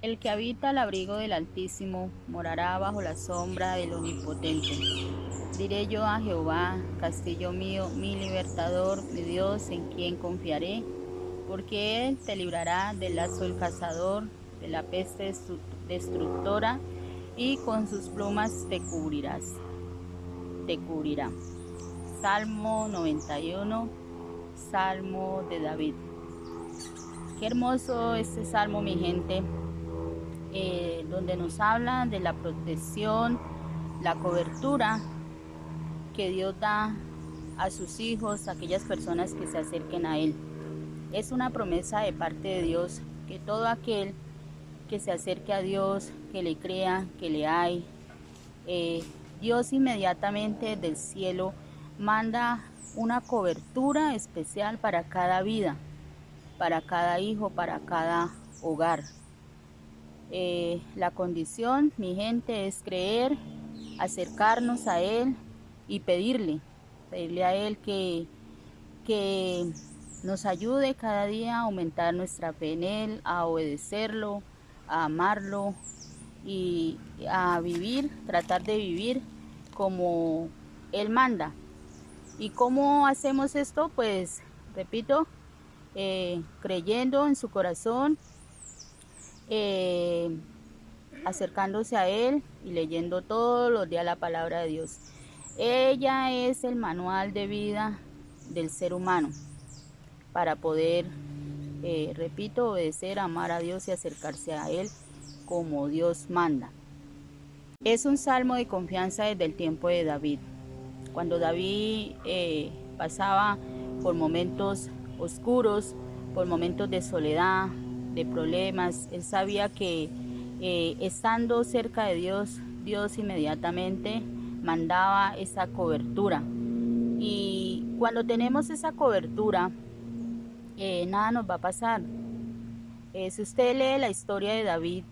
El que habita al abrigo del Altísimo morará bajo la sombra del Omnipotente. Diré yo a Jehová, castillo mío, mi libertador, mi Dios, en quien confiaré, porque Él te librará del lazo del cazador, de la peste destructora, y con sus plumas te cubrirá. Salmo 91, Salmo de David. Qué hermoso este salmo, mi gente, donde nos habla de la protección, la cobertura que Dios da a sus hijos, a aquellas personas que se acerquen a Él. Es una promesa de parte de Dios que todo aquel que se acerque a Dios, que le crea, que le hay, Dios inmediatamente del cielo manda una cobertura especial para cada vida, para cada hijo, para cada hogar. La condición, mi gente, es creer, acercarnos a Él y pedirle a Él que nos ayude cada día a aumentar nuestra fe en Él, a obedecerlo, a amarlo y a vivir, tratar de vivir como Él manda. ¿Y cómo hacemos esto? Pues, repito, creyendo en su corazón, eh, acercándose a Él y leyendo todos los días la palabra de Dios. Ella es el manual de vida del ser humano para poder, repito, obedecer, amar a Dios y acercarse a Él como Dios manda. Es un salmo de confianza desde el tiempo de David. Cuando David pasaba por momentos oscuros, por momentos de soledad, de problemas, él sabía que estando cerca de Dios, Dios inmediatamente mandaba esa cobertura. Y cuando tenemos esa cobertura, nada nos va a pasar. Si usted lee la historia de David,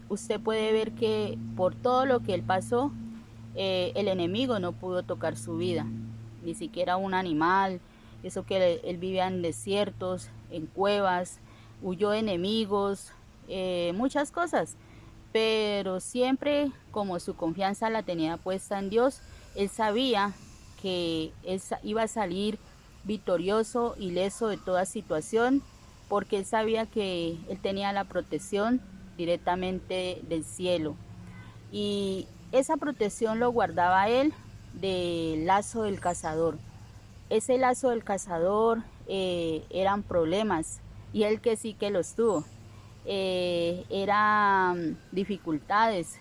usted puede ver que por todo lo que él pasó, el enemigo no pudo tocar su vida, ni siquiera un animal, eso que él vivía en desiertos, en cuevas, huyó de enemigos, muchas cosas, pero siempre como su confianza la tenía puesta en Dios, él sabía que él iba a salir victorioso, ileso de toda situación, porque él sabía que él tenía la protección directamente del cielo. Y esa protección lo guardaba él del lazo del cazador. Ese lazo del cazador eran problemas, y él que sí que los tuvo. Eran dificultades,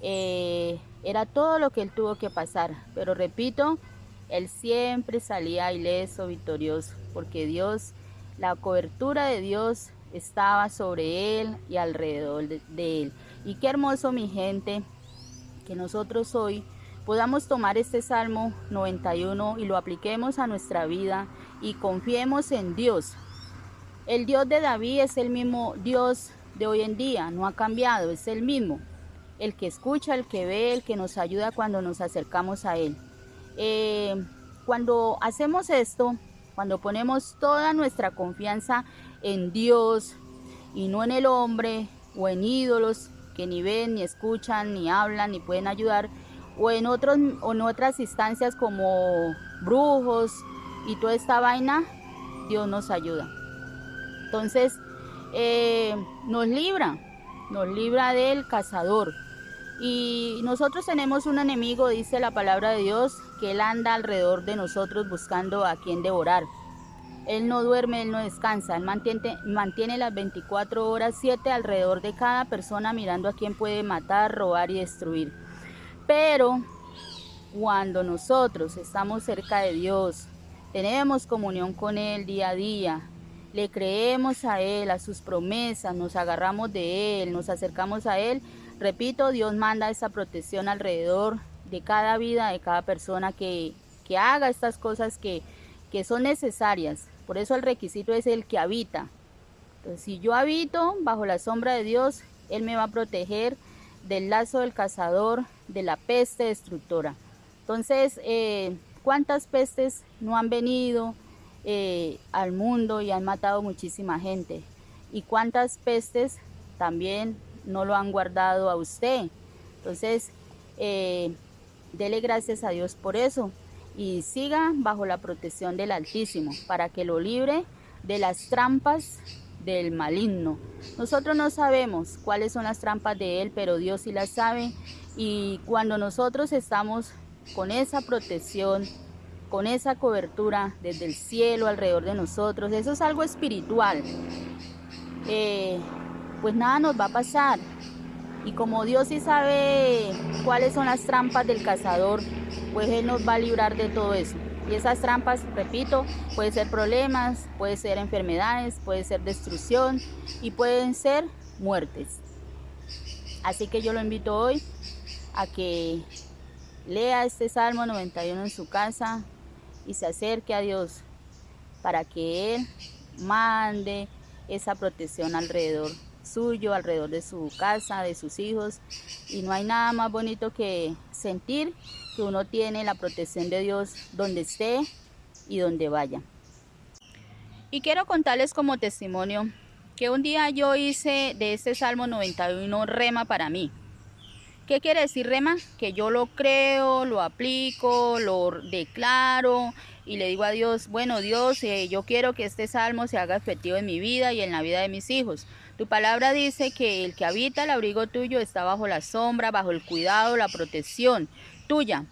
era todo lo que él tuvo que pasar, pero repito, él siempre salía ileso, victorioso, porque Dios, la cobertura de Dios estaba sobre él y alrededor de él. Y qué hermoso, mi gente, que nosotros hoy podamos tomar este Salmo 91 y lo apliquemos a nuestra vida y confiemos en Dios. El Dios de David es el mismo Dios de hoy en día, no ha cambiado, es el mismo. El que escucha, el que ve, el que nos ayuda cuando nos acercamos a Él. Cuando hacemos esto, cuando ponemos toda nuestra confianza en Dios y no en el hombre o en ídolos que ni ven, ni escuchan, ni hablan, ni pueden ayudar, o en otras instancias como brujos y toda esta vaina, Dios nos ayuda. Entonces, nos libra del cazador. Y nosotros tenemos un enemigo, dice la palabra de Dios, que él anda alrededor de nosotros buscando a quien devorar. Él no duerme, él no descansa, él mantiene las 24 horas, 7 alrededor de cada persona mirando a quién puede matar, robar y destruir. Pero cuando nosotros estamos cerca de Dios, tenemos comunión con Él día a día, le creemos a Él, a sus promesas, nos agarramos de Él, nos acercamos a Él, repito, Dios manda esa protección alrededor de cada vida, de cada persona que haga estas cosas que son necesarias. Por eso el requisito es el que habita. Entonces, si yo habito bajo la sombra de Dios, Él me va a proteger del lazo del cazador, de la peste destructora. Entonces, ¿cuántas pestes no han venido al mundo y han matado muchísima gente? y cuántas pestes también no lo han guardado a usted. Entonces, dele gracias a Dios por eso y siga bajo la protección del Altísimo para que lo libre de las trampas del maligno. Nosotros no sabemos cuáles son las trampas de él, pero Dios sí las sabe, y cuando nosotros estamos con esa protección, con esa cobertura desde el cielo alrededor de nosotros, eso es algo espiritual, pues nada nos va a pasar. Y como Dios sí sabe cuáles son las trampas del cazador, pues Él nos va a librar de todo eso. Y esas trampas, repito, pueden ser problemas, pueden ser enfermedades, puede ser destrucción y pueden ser muertes. Así que yo lo invito hoy a que lea este Salmo 91 en su casa y se acerque a Dios para que Él mande esa protección alrededor suyo, alrededor de su casa, de sus hijos. Y no hay nada más bonito que sentir que uno tiene la protección de Dios donde esté y donde vaya. Y quiero contarles como testimonio que un día yo hice de este Salmo 91 rema para mí. ¿Qué quiere decir rema? Que yo lo creo, lo aplico, lo declaro y le digo a Dios, bueno Dios, yo quiero que este salmo se haga efectivo en mi vida y en la vida de mis hijos. Tu palabra dice que el que habita el abrigo tuyo está bajo la sombra, bajo el cuidado, la protección tuya.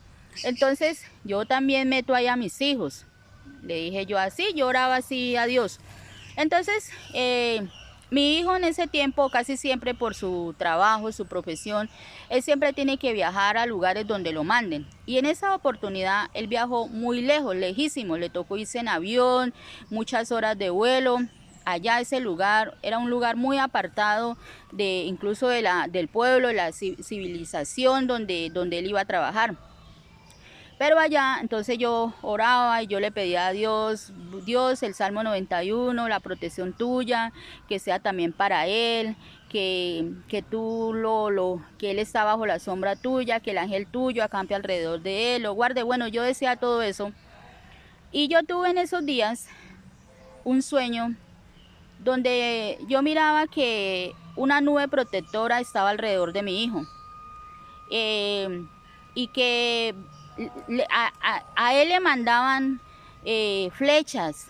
Entonces yo también meto ahí a mis hijos. Le dije yo así, yo oraba así a Dios. Entonces, mi hijo en ese tiempo, casi siempre por su trabajo, su profesión, él siempre tiene que viajar a lugares donde lo manden. Y en esa oportunidad, él viajó muy lejos, lejísimo. Le tocó irse en avión, muchas horas de vuelo. Allá ese lugar era un lugar muy apartado de incluso del pueblo, de la civilización donde él iba a trabajar. Pero allá, entonces yo oraba y yo le pedía a Dios, Dios, el Salmo 91, la protección tuya, que sea también para él, que que él está bajo la sombra tuya, que el ángel tuyo acampe alrededor de él, lo guarde. Bueno, yo decía todo eso. Y yo tuve en esos días un sueño donde yo miraba que una nube protectora estaba alrededor de mi hijo. Y que a él le mandaban flechas,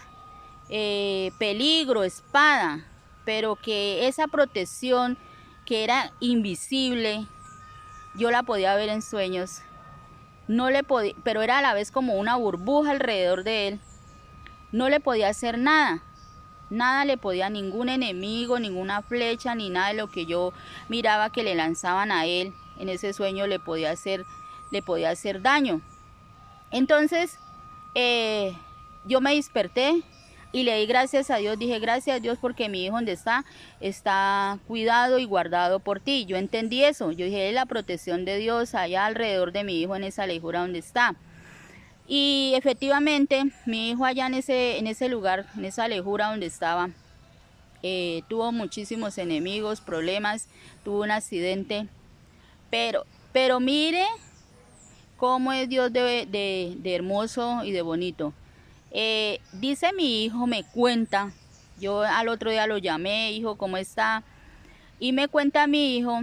peligro, espada, pero que esa protección que era invisible, yo la podía ver en sueños. No le podía, pero era a la vez como una burbuja alrededor de él. No le podía hacer nada. Nada le podía, ningún enemigo, ninguna flecha, ni nada de lo que yo miraba que le lanzaban a él en ese sueño le podía hacer daño. Entonces yo me desperté y le di gracias a Dios. Dije, gracias a Dios porque mi hijo donde está cuidado y guardado por ti. Yo entendí eso. Yo dije, es la protección de Dios allá alrededor de mi hijo en esa lejura donde está. Y efectivamente, mi hijo allá en ese lugar, en esa lejura donde estaba, tuvo muchísimos enemigos, problemas, tuvo un accidente. Pero mire cómo es Dios de hermoso y de bonito. Dice mi hijo, me cuenta, yo al otro día lo llamé, hijo, ¿cómo está? Y me cuenta mi hijo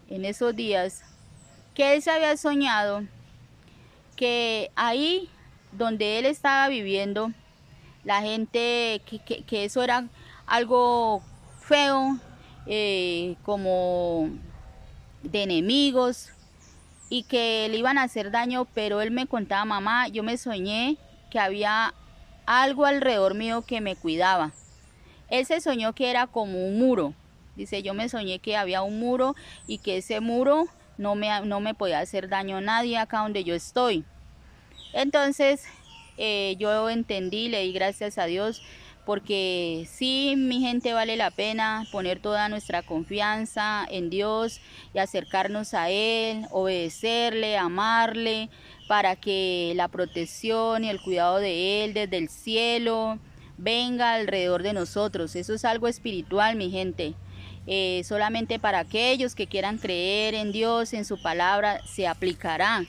en esos días que él se había soñado que ahí donde él estaba viviendo, la gente, que eso era algo feo, como de enemigos y que le iban a hacer daño, pero él me contaba, mamá, yo me soñé que había algo alrededor mío que me cuidaba. Él se soñó que era como un muro. Dice, yo me soñé que había un muro y que ese muro no me podía hacer daño a nadie acá donde yo estoy. Entonces yo entendí, le di gracias a Dios, porque sí, mi gente, vale la pena poner toda nuestra confianza en Dios y acercarnos a Él, obedecerle, amarle, para que la protección y el cuidado de Él desde el cielo venga alrededor de nosotros. Eso es algo espiritual, mi gente. Solamente para aquellos que quieran creer en Dios, en su palabra, se aplicará.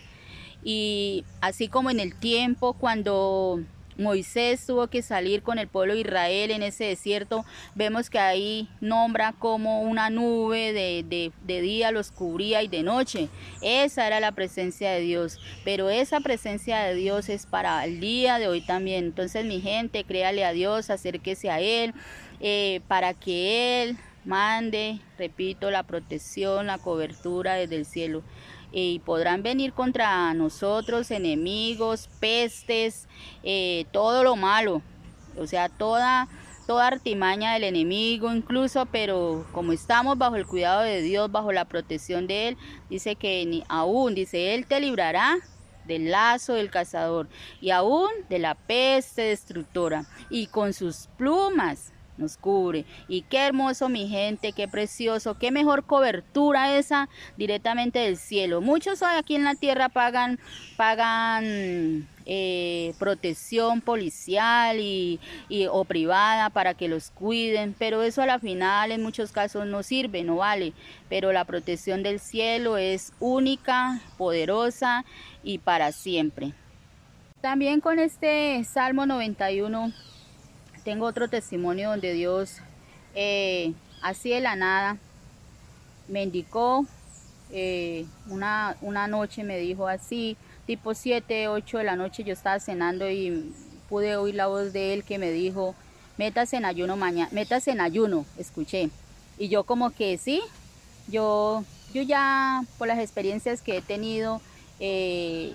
Y así como en el tiempo cuando Moisés tuvo que salir con el pueblo de Israel en ese desierto. Vemos que ahí nombra como una nube de día los cubría y de noche. Esa era la presencia de Dios. Pero esa presencia de Dios es para el día de hoy también. Entonces, mi gente, créale a Dios, acérquese a Él, para que Él mande, repito, la protección, la cobertura desde el cielo. Y podrán venir contra nosotros enemigos, pestes, todo lo malo, o sea, toda artimaña del enemigo incluso, pero como estamos bajo el cuidado de Dios, bajo la protección de Él, dice que ni aún, dice, Él te librará del lazo del cazador y aún de la peste destructora, y con sus plumas nos cubre. Y qué hermoso, mi gente, qué precioso, qué mejor cobertura esa directamente del cielo. Muchos hoy aquí en la tierra pagan protección policial o privada para que los cuiden, pero eso a la final en muchos casos no sirve, no vale. Pero la protección del cielo es única, poderosa y para siempre. También con este Salmo 91 tengo otro testimonio donde Dios, así de la nada, me indicó, una noche me dijo así, tipo 7, 8 de la noche, yo estaba cenando y pude oír la voz de Él que me dijo, métase en ayuno mañana, métase en ayuno, escuché. Y yo como que sí, yo ya por las experiencias que he tenido, he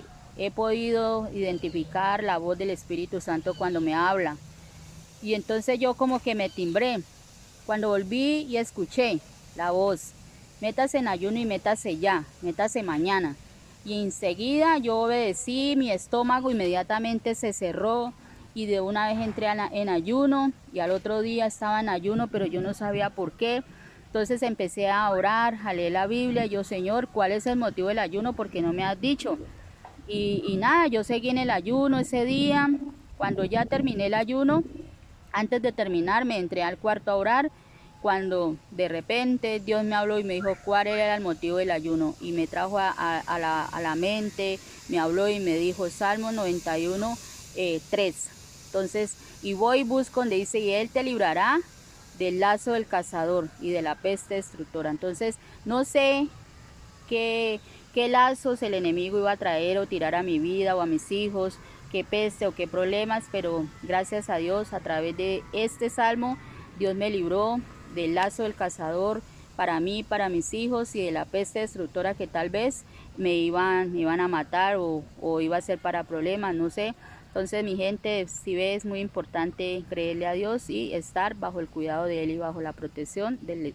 podido identificar la voz del Espíritu Santo cuando me habla. Y entonces yo como que me timbré. Cuando volví y escuché la voz, métase en ayuno y métase ya, métase mañana. Y enseguida yo obedecí, mi estómago inmediatamente se cerró y de una vez entré en ayuno, y al otro día estaba en ayuno, pero yo no sabía por qué. Entonces empecé a orar, a leer la Biblia, y yo, Señor, ¿cuál es el motivo del ayuno? Porque no me has dicho. Y nada, yo seguí en el ayuno ese día. Cuando ya terminé el ayuno, antes de terminar me entré al cuarto a orar, cuando de repente Dios me habló y me dijo cuál era el motivo del ayuno, y me trajo a la mente, me habló y me dijo Salmo 91, 3. Entonces, y voy y busco donde dice, y Él te librará del lazo del cazador y de la peste destructora. Entonces, no sé qué lazos el enemigo iba a traer o tirar a mi vida o a mis hijos, qué peste o qué problemas, pero gracias a Dios, a través de este salmo, Dios me libró del lazo del cazador para mí, para mis hijos, y de la peste destructora que tal vez me iban a matar o iba a ser para problemas, no sé. Entonces, mi gente, si ves, es muy importante creerle a Dios y estar bajo el cuidado de Él y bajo la protección del